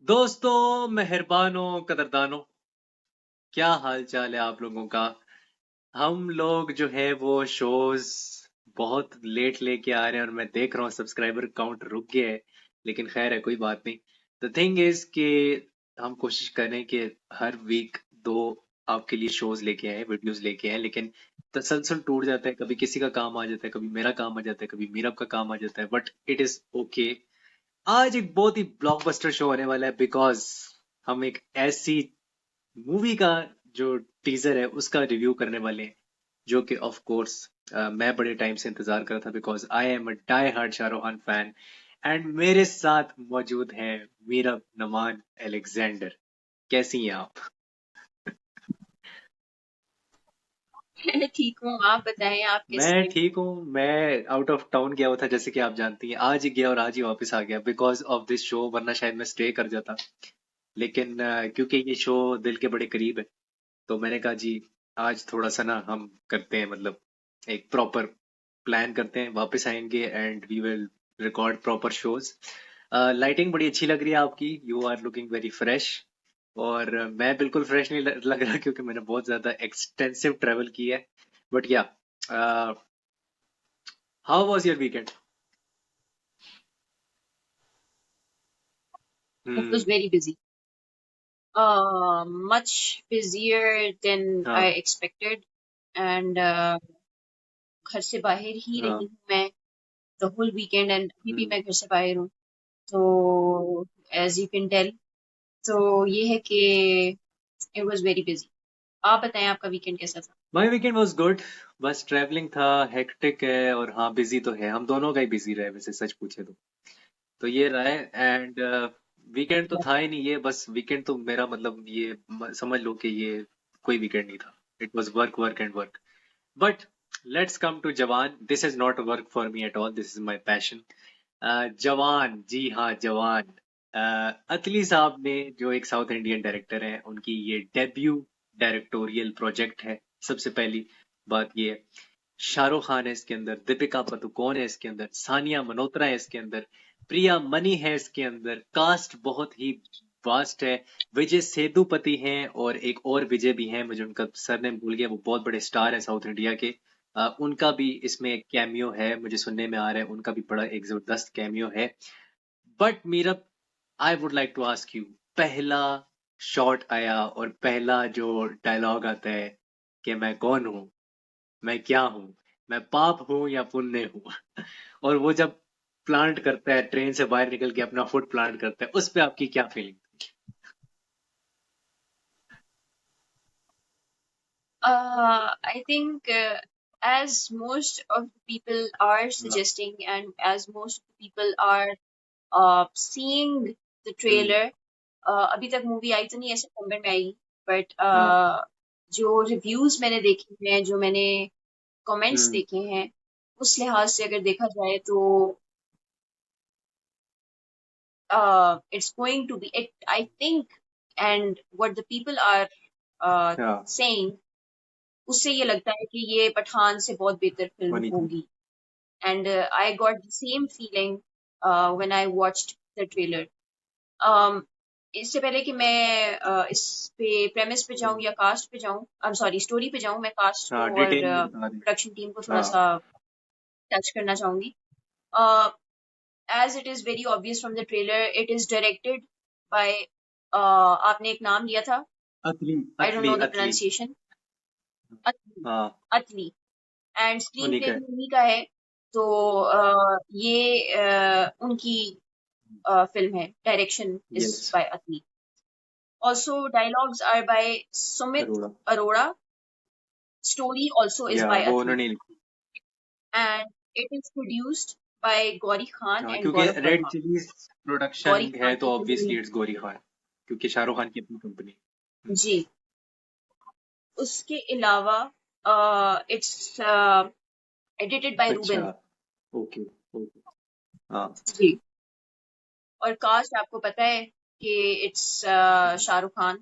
दोस्तों, मेहरबानों, कदरदानों, क्या हाल चाल है आप लोगों का। हम लोग जो है वो शोज बहुत लेट लेके आ रहे हैं और मैं देख रहा हूँ सब्सक्राइबर काउंट रुक गया है। लेकिन खैर है, कोई बात नहीं। द थिंग इज कि हम कोशिश करें कि हर वीक दो आपके लिए शोज लेके आए, वीडियोस लेके आए, लेकिन तसलसल टूट जाता है। कभी किसी का काम आ जाता है, कभी मेरा काम आ जाता है, कभी मीरब का काम आ जाता है, बट इट इज ओके। आज एक बहुत ही ब्लॉकबस्टर शो होने वाला है, बिकॉज हम एक ऐसी मूवी का जो टीजर है उसका रिव्यू करने वाले हैं, जो कि ऑफ कोर्स मैं बड़े टाइम से इंतजार कर रहा था, because I am a die hard Shahrukh Khan fan. And मेरे साथ मौजूद हैं मीरब नमान अलेक्जेंडर। कैसी हैं आप? मैं ठीक हूँ। आप बताएं, आप कैसे मैं हैं? ठीक हूँ। मैं आउट ऑफ टाउन गया हुआ था, जैसे कि आप जानती हैं। आज ही गया और आज ही वापस आ गया बिकॉज ऑफ दिस शो, वरना शायद मैं स्टे कर जाता। लेकिन क्योंकि ये शो दिल के बड़े करीब है, तो मैंने कहा जी, आज थोड़ा सा ना हम करते हैं, मतलब एक प्रॉपर प्लान करते हैं, वापस आएंगे and we will record proper shows. Lighting बड़ी अच्छी लग रही है आपकी, you are looking very fresh. और मैं बिल्कुल फ्रेश नहीं लग रहा, क्योंकि मैंने बहुत ज्यादा एक्सटेंसिव ट्रेवल किया है। बट या, how was your weekend? It was hmm. very busy. Much busier than I हाँ। expected. And घर से बाहर ही हाँ। रही हूँ मैं the whole weekend and अभी भी हम्म। मैं घर से बाहर हूँ। तो as you can tell, तो ये है कि it was very busy. आप बताएं, आपका वीकेंड कैसा था? My weekend was good. बस ट्रैवलिंग था, हेक्टिक है, और हाँ बिजी तो है, हम दोनों का ही बिजी रहे वैसे, सच पूछे तो ये रहा है। एंड वीकेंड तो था ही नहीं ये, बस वीकेंड तो मेरा मतलब ये समझ लो कि ये कोई वीकेंड नहीं था। It was work work and work. But let's come to Jawan. This is not work for me at all, this is my passion. Jawan, जी हाँ, जवान। अतली साहब ने, जो एक साउथ इंडियन डायरेक्टर हैं, उनकी ये डेब्यू डायरेक्टोरियल प्रोजेक्ट है। सबसे पहली बात ये है, शाहरुख खान है इसके अंदर, दीपिका पादुकोण है इसके अंदर, सानिया मल्होत्रा है इसके अंदर, प्रिया मनी है इसके अंदर। कास्ट बहुत ही वास्ट है। विजय सेतुपति हैं, और एक और विजय भी हैं, मुझे उनका सरनेम भूल गया। वो बहुत बड़े स्टार हैं साउथ इंडिया के। उनका भी इसमें एक कैमियो है, मुझे सुनने में आ रहा है उनका भी बड़ा एक जबरदस्त कैमियो है। But Meera, I would like to ask you, पहला शॉट आया और पहला जो डायलॉग आता है कि मैं कौन हूँ, मैं क्या हूँ, मैं पाप हूँ या पुण्य हूँ। और वो जब प्लांट करता है, ट्रेन से बाहर निकल के अपना फुट प्लांट करता है, उस पे आपकी क्या feeling? I think as most of the people are हाँ। suggesting and as most of the people are seeing the hmm. trailer, अभी तक मूवी आई तो नहीं है, सितंबर में आई। बट हाँ। जो रिव्यूज मैंने देखे हैं, जो मैंने कमेंट्स हम्म। देखे हैं, उस लिहाज से अगर देखा जाए तो it's going to be it, I think, and what the people are हाँ। saying, उससे ये लगता है कि ये पठान से बहुत बेहतर फिल्म होनी चाहिए। होगी। And I got the same feeling when I watched the trailer. इससे पहले कि मैं इस पे प्रेमिस पे जाऊं हम्म। या कास्ट पे जाऊं, आई एम सॉरी, स्टोरी पे जाऊं, मैं कास्ट हाँ, को और डिटेल में बता दें। प्रोडक्शन टीम को थोड़ा हाँ। सा टच करना चाहूंगी। As it is very obvious from the trailer, it is directed by, आपने एक नाम लिया था, Atlee. I don't Atlee. Know the Atlee. Pronunciation. Atlee. हाँ। अतली। एंड स्क्रीन उन्हीं प्ले का है। भी उन्हीं का है। तो ये उनकी फिल्म है, direction is yes. By Atlee. Also dialogues are by Sumit Arora. Arora. Story also is yeah by वो अतली। उन्होंने लिखी। And it is produced by Gauri Khan हाँ, एंड क्योंकि Gaurav red Verma. Chillies production Gauri है, खान तो की obviously film. It's Gauri Khan, क्योंकि शाहरुख खान की अपनी कंपनी। जी। उसके अलावा इट्स एडिटेड बाय अच्छा। रूबेन। ओके। ओके। हाँ। जी। और कास्ट आपको पता है कि it's Shahrukh Khan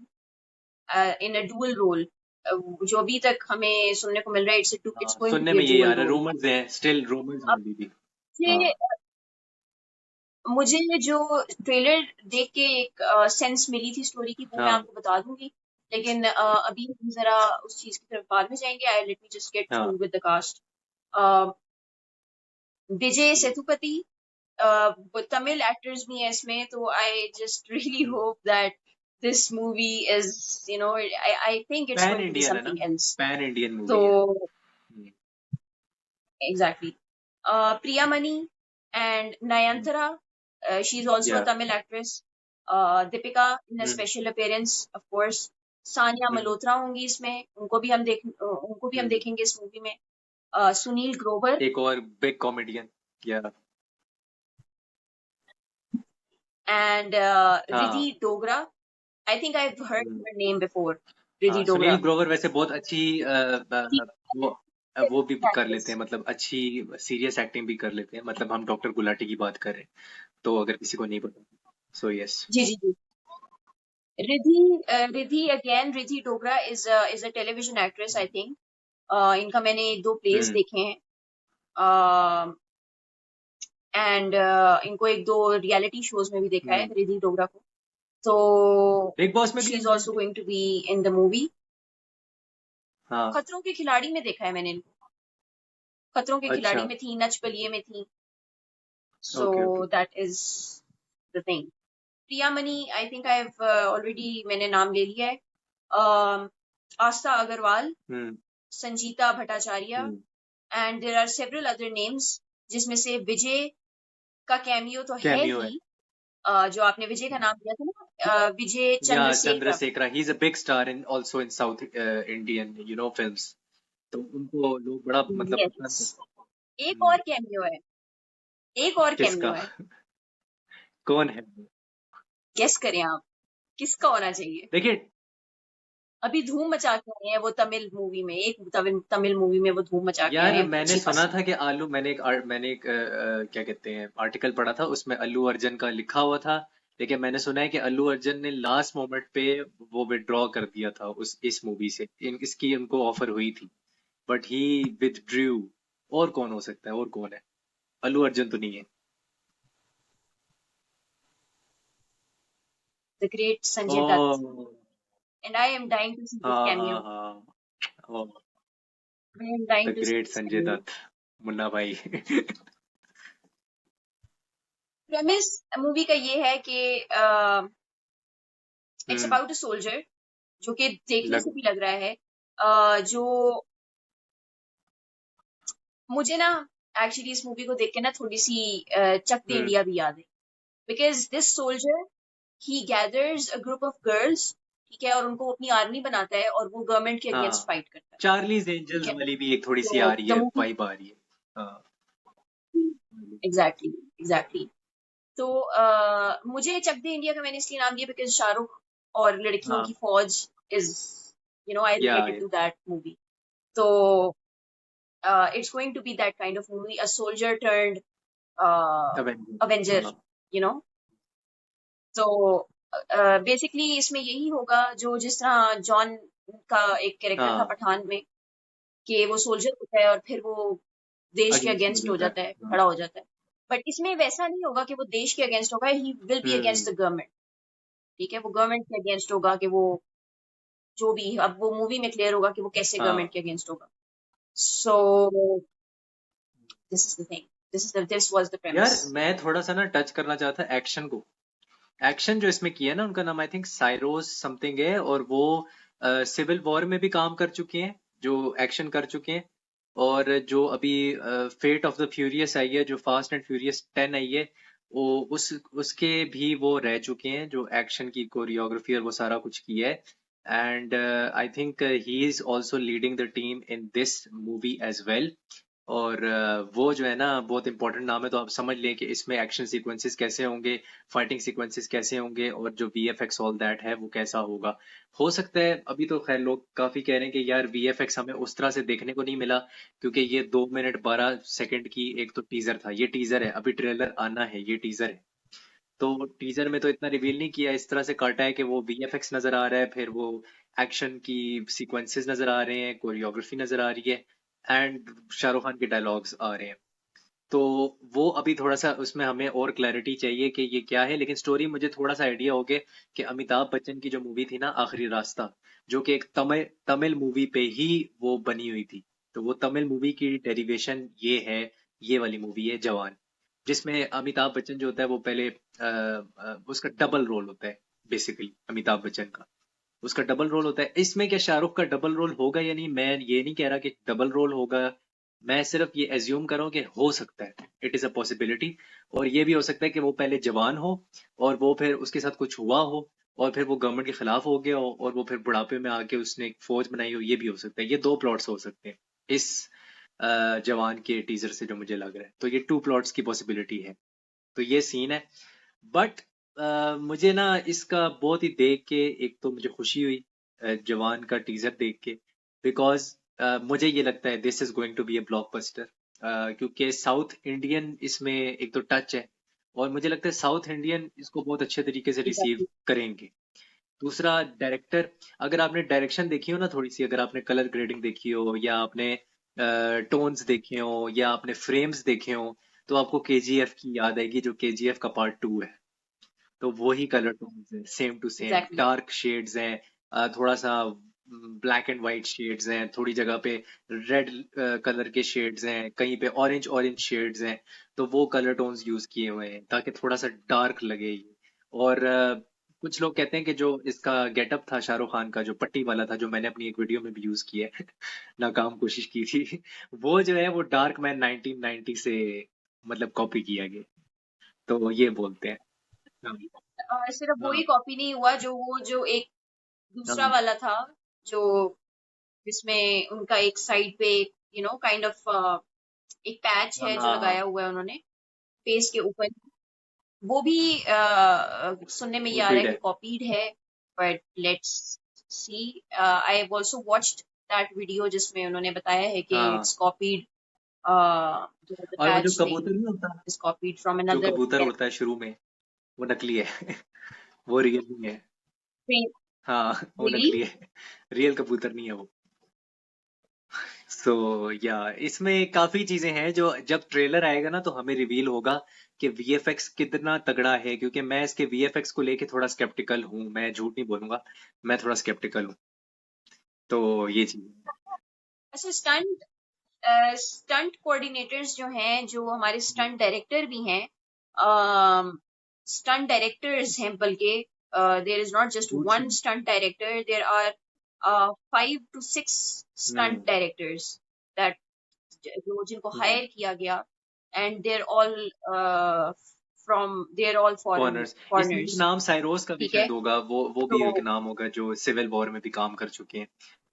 in a dual role. जो अभी तक हमें सुनने को मिल रहा है, इट्स हाँ, गोइंग टू सुनने बी में अ यही आ डुअल रहा है, रोल। रूमर्स हैं, स्टिल रूमर्स हैं अब अभी भी। ये हाँ। मुझे जो ट्रेलर देख के एक सेंस मिली थी स्टोरी की, वो मैं हाँ आपको बता दूंगी। लेकिन अभी हम जरा उस चीज की तरफ बाद में जाएंगे। I let me just get through हाँ with the cast. Vijay Sethupathi, वो तमिल एक्टर्स भी हैं इसमें, तो I just really hope that this movie is, I think it's pan going to be Indian है ना, समथिंग एल्स। पैन इंडियन तो मूवी है। Hmm, exactly, Priya Mani and hmm, Nayanthara, she is also a yeah Tamil actress. Deepika in a hmm, special appearance of course. Sania हम्म, मल्होत्रा होंगी इसमें, उनको भी हम हम्म। देखेंगे इस मूवी में। सुनील ग्रोवर एक और बिग कॉमेडियन, या एंड रिधि हाँ। डोगरा। आई think I have heard hmm, her name before, हाँ रिधि सुनील डोगरा। ग्रोवर वैसे बहुत अच्छी वो वो भी कर लेते हैं, मतलब अच्छी सीरियस एक्टिंग भी कर लेते हैं, मतलब हम डॉक्टर गुलाटी की बात कर रहे हैं, तो अगर किसी को नहीं पता, सो यस। जी जी जी। Ridhi, Ridhi Dogra is a television actress I think. इनका मैंने एक दो प्लेस हम्म, देखे हैं, एंड इनको एक दो रियलिटी शोज में भी देखा है हम्म। रिधि डोगरा को। तो बिग बॉस में भी शी है इज शायद ऑल्सो ये। Going to be in the movie. हाँ। खतरों के खिलाड़ी में देखा है मैंने इनको। खतरों के खिलाड़ी अच्छा। में थी, नच बलिए में थी। So okay okay. That is the thing. Priya Mani, I think I have already, मैंने नाम ले लिया है। Aastha Agarwal, hmm, Sanjeeta Bhattacharya, hmm. And there are several other names, जिसमें से विजय का कैमियो तो है कैमियो ही। है। जो आपने विजय का नाम लिया था ना, विजय या Chandrasekhar. Chandrashekhar, he is a big star in also in South Indian films, तो उनको लोग बड़ा मतलब पसंद यस, करते एक हैं। और कैमियो है, एक और कैमियो किसका? है। कौन है वो? गेस करें आप, किसका होना चाहिए। देखिए, अभी धूम मचा के आए हैं वो तमिल मूवी में, एक तमिल मूवी में वो धूम मचा के आए यार हैं, मैंने शिपा सुना सिंह। था कि आलू, मैंने एक क्या कहते हैं आर्टिकल पढ़ा था, उसमें अल्लू अर्जुन का लिखा हुआ था, लेकिन मैंने सुना है कि अल्लू अर्जुन ने लास्ट मोमेंट पे वो विड्रॉ कर दिया था उस इस मूवी से, इसकी उनको ऑफर हुई थी, बट ही विथड्रू। और कौन हो सकता है, और कौन है? अल्लू अर्जुन तो नहीं है। The great Sanjay Dutt. Oh, and I am dying to see this हाँ हाँ कैमियो। हाँ। Oh, I am the dying to see great this Sanjay cameo. Dutt, Munna Bhai. Premise movie का ये है कि it's hmm. About a soldier, जो कि देखने से लग भी लग रहा है, जो मुझे ना एक्चुअली इस मूवी को देख के ना थोड़ी सी चक दे हम्म। इंडिया भी याद है। Because this soldier, he gathers a group of girls, ठीक है, और उनको वो अपनी आर्मी बनाता है और वो गवर्नमेंट के अगेंस्ट हाँ, फाइट करता है। चार्लीज ठीक एंजल्स है, वाली भी एक थोड़ी सी तो आ रही द है, मूवी, वाइब आ रही है। हाँ। Exactly exactly. तो मुझे चक दे इंडिया का मैंने इसलिए नाम दिया बिकॉज शाहरुख और लड़कियों हाँ, की फौज इज, आई या रिलेटेड टू दैट मूवी। तो it's going to be that kind of movie, a soldier turned avenger, avenger, हाँ यू नो। तो बेसिकली इसमें यही होगा, जो जिस तरह जॉन का एक कैरेक्टर था हाँ। पठान में, कि वो सोल्जर होता है और फिर वो देश के अगेंस्ट हो अगेंस्ट हो जाता है। जाता है, हाँ। खड़ा हो जाता है। बट इसमें वैसा नहीं होगा कि वो देश के अगेंस्ट होगा, he will be hmm. Against the government. ठीक है, वो गवर्नमेंट के अगेंस्ट होगा, कि वो जो भी, अब वो मूवी में क्लियर होगा कि वो कैसे हाँ। गवर्नमेंट के अगेंस्ट होगा। So this is the thing, this was the यार प्रेमिस। मैं थोड़ा सा ना टच करना चाहता एक्शन को। एक्शन जो इसमें किया है ना, उनका नाम आई थिंक साइरोस समथिंग है, और वो सिविल वॉर में भी काम कर चुके हैं, जो एक्शन कर चुके हैं। और जो अभी फेट ऑफ द फ्यूरियस आई है, जो फास्ट एंड फ्यूरियस 10 आई है, वो उसके भी वो रह चुके हैं, जो एक्शन की कोरियोग्राफी और वो सारा कुछ किया है। And I think he is also leading the team in this movie as well. और वो जो है ना बहुत इंपॉर्टेंट नाम है, तो आप समझ लें कि इसमें एक्शन सीक्वेंसेस कैसे होंगे, फाइटिंग सीक्वेंसेस कैसे होंगे, और जो वीएफएक्स ऑल दैट है वो कैसा होगा। हो सकता है, अभी तो खैर लोग काफी कह रहे हैं कि यार वीएफएक्स हमें उस तरह से देखने को नहीं मिला, क्योंकि ये 2 मिनट 12 सेकंड की एक तो टीजर था, ये टीजर है, अभी ट्रेलर आना है, ये टीजर है। तो टीजर में तो इतना रिवील नहीं किया, इस तरह से काटा है कि वो वीएफएक्स नजर आ रहा है, फिर वो एक्शन की सीक्वेंसेस नजर आ रहे हैं, कोरियोग्राफी नजर आ रही है, एंड शाहरुख खान के डायलॉग्स आ रहे हैं। तो वो अभी थोड़ा सा उसमें हमें और क्लैरिटी चाहिए कि ये क्या है, लेकिन स्टोरी मुझे थोड़ा सा आइडिया हो गया कि अमिताभ बच्चन की जो मूवी थी ना आखिरी रास्ता, जो कि एक तमिल तमिल मूवी पे ही वो बनी हुई थी, तो वो तमिल मूवी की डेरिवेशन ये है, ये वाली मूवी है जवान, जिसमें अमिताभ बच्चन जो होता है वो पहले उसका डबल रोल होता है, बेसिकली अमिताभ बच्चन का उसका डबल रोल होता है। इसमें क्या शाहरुख का डबल रोल होगा या नहीं, मैं ये नहीं कह रहा कि डबल रोल होगा, मैं सिर्फ ये एज्यूम कर रहा हूँ कि हो सकता है, इट इज अ पॉसिबिलिटी। और ये भी हो सकता है कि वो पहले जवान हो और वो फिर उसके साथ कुछ हुआ हो और फिर वो गवर्नमेंट के खिलाफ हो गया हो और वो फिर बुढ़ापे में आके उसने एक फौज बनाई हो, ये भी हो सकता है। ये दो प्लॉट्स हो सकते हैं इस जवान के टीजर से जो मुझे लग रहा है, तो ये टू प्लॉट्स की पॉसिबिलिटी है। तो ये सीन है। बट मुझे ना इसका बहुत ही देख के, एक तो मुझे खुशी हुई जवान का टीजर देख के, बिकॉज मुझे ये लगता है this is going to be a blockbuster, क्योंकि साउथ इंडियन इसमें एक तो टच है और मुझे लगता है साउथ इंडियन इसको बहुत अच्छे तरीके से रिसीव एग्जैक्टली। करेंगे। दूसरा, डायरेक्टर, अगर आपने डायरेक्शन देखी हो ना थोड़ी सी, अगर आपने कलर ग्रेडिंग देखी हो या आपने टोन्स देखे हो या आपने फ्रेम्स देखे हो, तो आपको केजीएफ की याद आएगी, जो केजीएफ का पार्ट 2 है। तो वही कलर टोन्स है, same to same exactly. Dark shades हैं, थोड़ा सा ब्लैक एंड वाइट शेड्स हैं, थोड़ी जगह पे रेड कलर के शेड्स हैं, कहीं पे ऑरेंज ऑरेंज शेड्स हैं। तो वो कलर टोन्स यूज किए हुए हैं ताकि थोड़ा सा डार्क लगे ये। और कुछ लोग कहते हैं कि जो इसका गेटअप था शाहरुख खान का, जो पट्टी वाला था, जो मैंने अपनी एक वीडियो में भी यूज किया है नाकाम कोशिश की थी वो जो है वो डार्क मैन 1990 से मतलब कॉपी किया गया, तो ये बोलते हैं। हाँ। सिर्फ वो ही हाँ। कॉपी नहीं हुआ, जो वो जो एक दूसरा हाँ। वाला था, जो जिसमें उनका एक साइड पे काइंड ऑफ एक पैच है जो हाँ, लगाया हुआ है उन्होंने फेस के ऊपर, वो भी सुनने में ये आ रहा कॉपीड है कि है। कॉपीड है। But let's see. I have also watched that video जिसमें उन्होंने बताया है कि हाँ, इट्स कॉपीड, the और वो जो patch thing कबूतर नहीं होता, is copied from जो another कबूतर होता है शुरू में, वो नकली है वो रियल नहीं है। frame. हाँ वो Really? नकली है, रियल कबूतर नहीं है वो। सो या इसमें काफी चीजें हैं जो जब ट्रेलर आएगा ना तो हमें रिवील होगा कि वीएफएक्स कितना तगड़ा है, क्योंकि मैं इसके वीएफएक्स को लेके थोड़ा स्केप्टिकल हूँ, मैं झूठ नहीं बोलूंगा, मैं थोड़ा स्केप्टिकल हूँ। तो ये चीज। अच्छा, स्टंट स्टंट कोऑर्डिनेटर्स जो हैं, जो हमारे स्टंट डायरेक्टर भी हैं, स्टंट डायरेक्टर्स हैं, बल्कि देयर इज नॉट जस्ट झूठ वन नहीं। Stunt director, there are 5 to 6 hmm. Stunt directors that जो जिनको हम्म। हायर किया गया, and there all foreign foreigners. इसमें एक फॉरेनर्स। नाम साइरोस का भी ठीक है। शायद होगा, वो भी तो एक नाम होगा जो सिविल वॉर में भी काम कर चुके हैं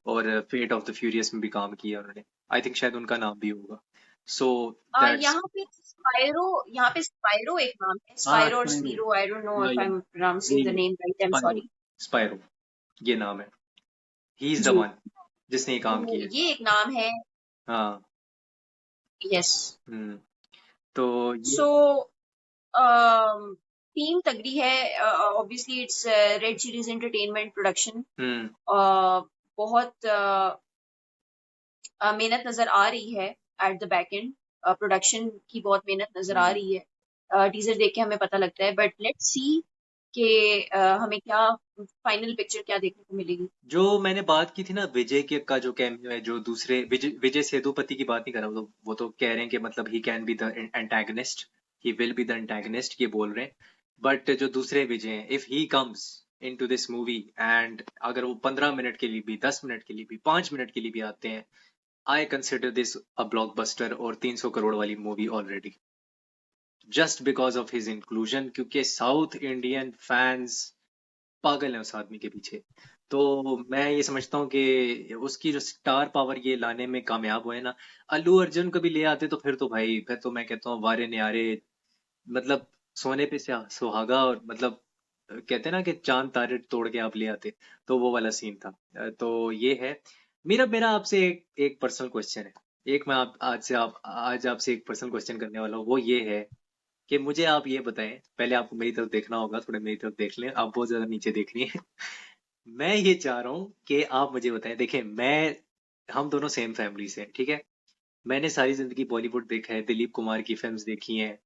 और फेट ऑफ द फ्यूरियस में भी काम किया उन्होंने। आई थिंक शायद उनका नाम भी होगा। So that's. यहाँ पे स्पाइरो एक नाम है, हाँ, स्पाइरो और Spiro. Spiro, I don't know या इफ आई या एम प्रोनाउंसिंग द यही है, name right, I am Spiro. Sorry. Spiro, ये नाम है, ही इज द जी। वन जिसने ये काम तो किया है। ये एक नाम है। हाँ। यस। हम्म। तो ये। सो टीम तगड़ी है। Obviously it's red chillies entertainment production. Hmm. बहुत मेहनत नजर आ रही है at the back end, production की बहुत मेहनत नजर आ हम्म। रही है। टीजर देख के हमें पता लगता है, बट लेट्स सी कि हमें क्या फाइनल पिक्चर क्या देखने को मिलेगी। जो मैंने बात की थी ना विजय के का जो कैमियो है, जो दूसरे विजय विजय सेतुपति की बात नहीं कर रहा, वो तो कह रहे हैं कि मतलब he can be the antagonist, he will be the antagonist, ये बोल रहे हैं। बट जो दूसरे विजय हैं, if he comes into this movie and अगर वो 15 मिनट के लिए भी, 10 मिनट के लिए भी, 5 मिनट के लिए भी आते हैं, I consider this a blockbuster और 300 करोड़ वाली movie already, just because of his inclusion, क्योंकि साउथ इंडियन फैंस पागल है उस आदमी के पीछे। तो मैं ये समझता हूँ कि उसकी जो स्टार पावर ये लाने में कामयाब हुए ना, अल्लू अर्जुन को भी ले आते तो फिर तो भाई, फिर तो मैं कहता हूँ वारे न्यारे, मतलब सोने पे सुहागा, और मतलब कहते हैं ना कि चांद तारे तोड़ के आप ले आते, तो वो वाला सीन था। तो ये है। मेरा मेरा आपसे एक पर्सनल क्वेश्चन है। एक मैं आज आपसे एक पर्सनल क्वेश्चन करने वाला हूँ, वो ये है कि मुझे आप ये बताएं, पहले आपको मेरी तरफ देखना होगा, थोड़ा मेरी तरफ देख लें, आप बहुत ज्यादा नीचे देख रही हैं मैं ये चाह रहा हूँ कि आप मुझे बताएं, देखें मैं, हम दोनों सेम फैमिली से हैं, ठीक है, मैंने सारी जिंदगी बॉलीवुड देखा है, दिलीप कुमार की फिल्म्स देखी हैं।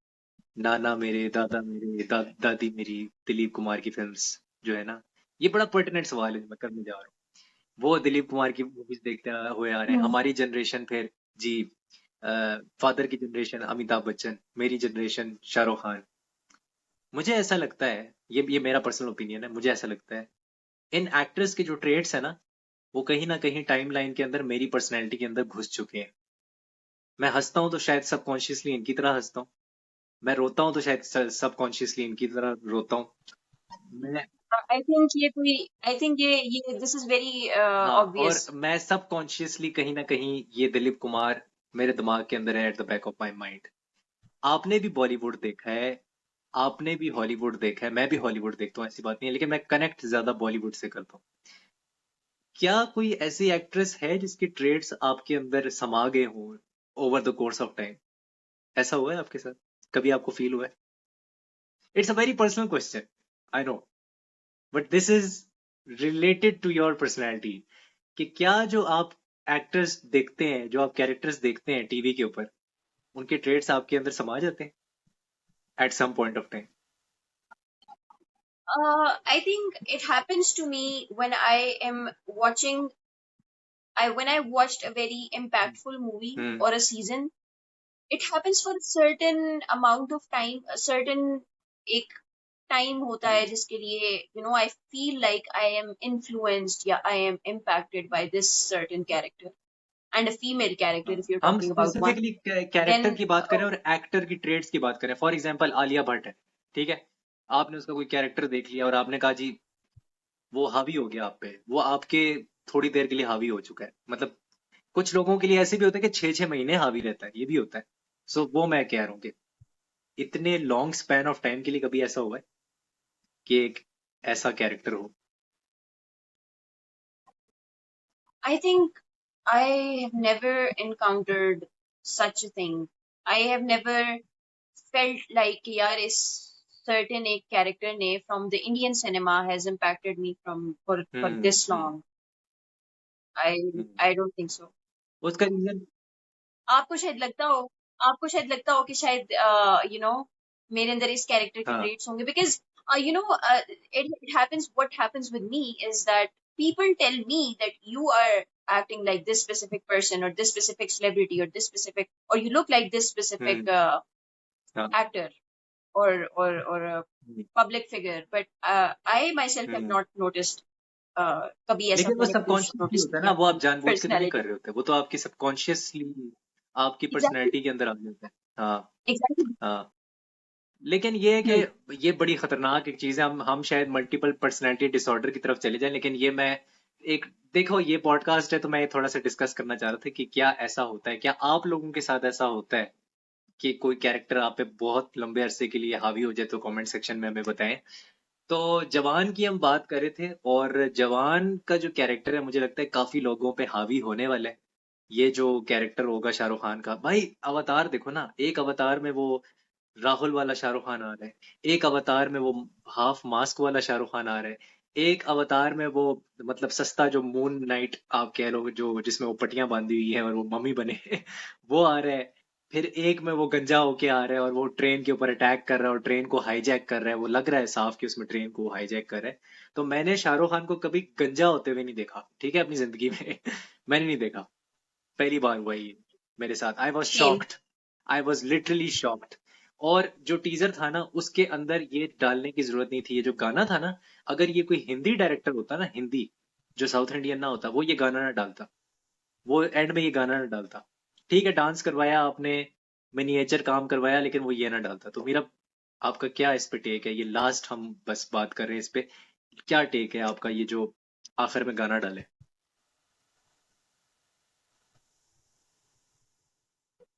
नाना मेरे, दादा मेरे, दादी मेरी, दिलीप कुमार की फिल्म्स जो है ना। ये बड़ा पर्टिनेंट सवाल है जो मैं करने जा रहा हूँ। वो दिलीप कुमार की मूवीज देखते हुए आ रहे हैं, हम्म। हमारी जनरेशन फिर जी, फादर की जनरेशन अमिताभ बच्चन, मेरी जनरेशन शाहरुख खान। मुझे ऐसा लगता है, ये मेरा पर्सनल ओपिनियन है, मुझे ऐसा लगता है इन एक्टर्स के जो ट्रेड्स है ना, वो कहीं ना कहीं टाइमलाइन के अंदर मेरी पर्सनैलिटी के अंदर घुस चुके हैं। मैं हंसता हूँ तो शायद सबकॉन्शियसली इनकी तरह हंसता हूँ, मैं रोता हूँ तो शायद सबकॉन्शियसली इनकी तरह रोता हूँ। मैं आई थिंक ये दिस इज वेरी हाँ, और ऑब्वियस। मैं सबकॉन्शियसली कहीं ना कहीं ये दिलीप कुमार मेरे दिमाग के अंदर है, at the back of my mind. आपने भी बॉलीवुड देखा है, आपने भी हॉलीवुड देखा है, मैं भी हॉलीवुड देखता हूँ, ऐसी बात नहीं है, लेकिन मैं कनेक्ट ज्यादा बॉलीवुड से करता हूँ। क्या कोई ऐसी एक्ट्रेस है जिसके ट्रेड्स आपके अंदर समा गए हों over the course of time? ऐसा हुआ है आपके साथ? कभी आपको फील हुआ है? It's a very personal question, I know, but this is related to your personality. कि क्या जो आप एक्टर्स देखते हैं, जो आप कैरेक्टर्स देखते हैं टीवी के ऊपर, उनके ट्रेड्स आपके अंदर समा जाते हैं at some point of time? I think it happens to me when I am watching. I when I watched a very impactful movie hmm. or a season, it happens for a certain amount of time, a certain एक time होता हम्म। है जिसके लिए I feel like I am influenced, yeah, I am impacted by this certain character and a female character हाँ, if you're हम talking about one. Specifically character Then की बात करें और एक्टर की ट्रेड्स की बात करें, फॉर एग्जांपल आलिया भट्ट है, ठीक है? आपने उसका कोई कैरेक्टर देख लिया और आपने कहा जी वो हावी हो गया आप पे, वो आपके थोड़ी देर के लिए हावी हो चुका है, मतलब कुछ लोगों के लिए ऐसे भी होता है कि 6-6 महीने हावी रहता है, ये भी होता है। सो वो मैं कह रहा हूँ कि इतने लॉन्ग स्पैन ऑफ टाइम के लिए कभी ऐसा हुआ है कि एक ऐसा कैरेक्टर हो? I think I have never encountered such a thing. I have never felt like यार इस certain एक character ने from the Indian cinema has impacted me for hmm. this hmm. long. I hmm. I don't think so. उसका reason? आपको शायद लगता हो आपको शायद लगता हो कि शायद मेरे अंदर इस कैरेक्टर के हाँ। ट्रेट्स होंगे because it happens what happens with me is that people tell me that you are acting like this specific person or this specific celebrity or this specific or you look like this specific हम्म। हाँ। actor or a hmm. public figure but I myself have hmm. not noticed कभी ऐसा लेकिन वो मैंने कुछ subconsciously notice होता नहीं है ना, किया वो आप अपनी जानबूझ के तो नहीं कर पर्सनालिटी रहे होते, वो तो आपकी सबकॉन्शियसली आपकी एग्जैक्टली पर्सनैलिटी के अंदर आ जाता है। हाँ। एग्जैक्टली हाँ। लेकिन ये है कि ये बड़ी खतरनाक एक चीज है, हम शायद मल्टीपल पर्सनैलिटी डिसऑर्डर की तरफ चले जाएं, लेकिन ये मैं एक, देखो ये पॉडकास्ट है तो मैं ये थोड़ा सा डिस्कस करना चाह रहा था कि क्या ऐसा होता है, क्या आप लोगों के साथ ऐसा होता है कि कोई कैरेक्टर आप पे बहुत लंबे अरसे के लिए हावी हो जाए? तो कमेंट सेक्शन में हमें बताएं। तो जवान की हम बात कर रहे थे, और जवान का जो कैरेक्टर है मुझे लगता है काफी लोगों पे हावी होने वाला है। ये जो कैरेक्टर होगा शाहरुख खान का, भाई अवतार देखो ना, एक अवतार में वो राहुल वाला शाहरुख खान आ रहा है, एक अवतार में वो हाफ मास्क वाला शाहरुख खान आ रहा है, एक अवतार में वो मतलब सस्ता जो मून नाइट आप कह लो, जो जिसमें वो पट्टियां बांधी हुई है और वो मम्मी बने वो आ रहा है। फिर एक में वो गंजा होके आ रहा है और वो ट्रेन के ऊपर अटैक कर रहा है और ट्रेन को हाईजैक कर रहा है, वो लग रहा है साफ कि उसमें ट्रेन को हाईजैक कर रहा है। तो मैंने शाहरुख खान को कभी गंजा होते हुए नहीं देखा, ठीक है, अपनी जिंदगी में मैंने नहीं देखा, पहली बार हुआ ये मेरे साथ। I was same shocked, I was literally shocked. और जो टीजर था ना, उसके अंदर ये डालने की जरूरत नहीं थी, ये जो गाना था ना, अगर ये कोई हिंदी डायरेक्टर होता ना, हिंदी जो साउथ इंडियन ना होता, वो ये गाना ना डालता, वो एंड में ये गाना ना डालता। ठीक है, डांस करवाया आपने, मिनिएचर काम करवाया, लेकिन वो ये ना डालता। तो मेरा आपका क्या इस पे टेक है? ये लास्ट हम बस बात कर रहे हैं इस पे, क्या टेक है आपका ये जो आखिर में गाना डाले?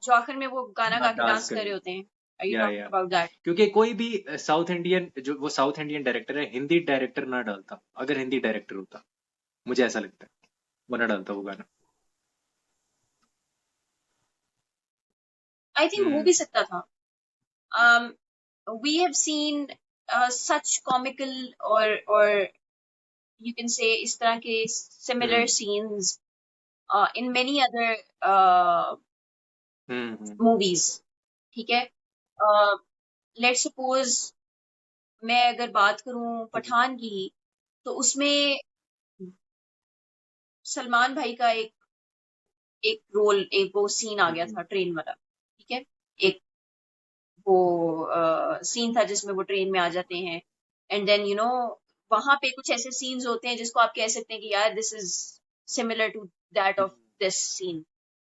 जो आखिर में वो गाना गा आप के डांस डांस कर रहे करें, होते हैं आर यू या टॉकिंग अबाउट दैट क्योंकि कोई भी साउथ इंडियन, जो वो साउथ इंडियन डायरेक्टर है, हिंदी डायरेक्टर ना डालता, अगर हिंदी डायरेक्टर होता, मुझे ऐसा लगता है वो ना डालता वो गाना। आई थिंक हो हम्म। भी सकता था um we have seen such comical or you can say इस तरह के similar hmm. scenes in many other uh, movies, ठीक है। लेट्स सपोज मैं अगर बात करूं हम्म, पठान की, तो उसमें सलमान भाई का एक रोल, एक वो सीन आ गया हम्म, था ट्रेन वाला, ठीक है। एक वो सीन था जिसमें वो ट्रेन में आ जाते हैं, एंड देन वहां पे कुछ ऐसे सीन्स होते हैं जिसको आप कह सकते हैं कि यार this is similar to that of this scene,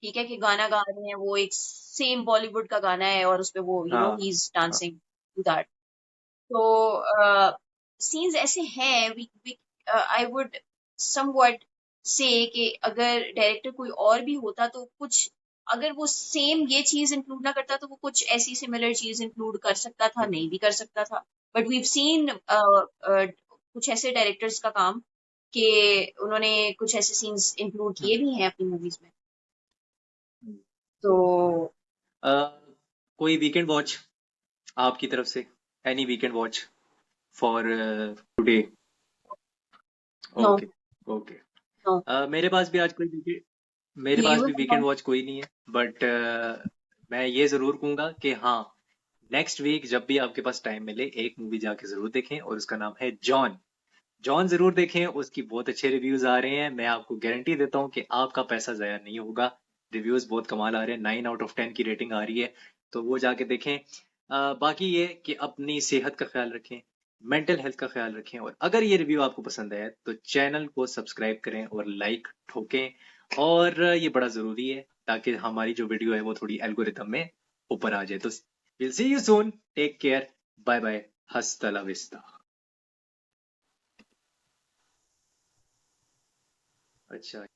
ठीक है। कि गाना गा रहे हैं, वो एक सेम बॉलीवुड का गाना है और उसपे वो हाँ ही इज हाँ। Dancing to that. तो सीन्स ऐसे हैं, वी आई वुड समवट से कि अगर डायरेक्टर कोई और भी होता तो कुछ, अगर वो सेम ये चीज इंक्लूड ना करता तो वो कुछ ऐसी सिमिलर चीज इंक्लूड कर सकता था, नहीं हम्म, भी कर सकता था। बट वीव सीन कुछ ऐसे डायरेक्टर्स का काम कि उन्होंने कुछ ऐसे सीन्स इंक्लूड किए हम्म, भी हैं अपनी मूवीज में। हम्म। तो अ, कोई वीकेंड वॉच आपकी तरफ से? Any weekend watch for today? No, okay okay. No. मेरे पास भी आज कोई मेरे डू पास यू भी हैव वीकेंड वन? वॉच कोई नहीं है, बट मैं ये जरूर कहूंगा कि हाँ, नेक्स्ट वीक जब भी आपके पास टाइम मिले एक मूवी जाके जरूर देखें, और उसका नाम है जॉन। जॉन जरूर देखें, उसकी बहुत अच्छे रिव्यूज आ रहे हैं। मैं आपको गारंटी देता हूँ कि आपका पैसा जाया नहीं होगा। रिव्यूज बहुत कमाल आ रहे हैं, 9 आउट ऑफ 10 की रेटिंग आ रही है। तो वो जाके देखें। बाकी ये कि अपनी सेहत का ख्याल रखें, मेंटल हेल्थ का ख्याल रखें, और अगर ये रिव्यू आपको पसंद आया तो चैनल को सब्सक्राइब करें और लाइक ठोकें। और ये बड़ा जरूरी है ताकि हमारी जो वीडियो है वो थोड़ी एल्गोरिथम में ऊपर आ जाए। तो will see you soon, take care, bye bye, hasta la vista. अच्छा।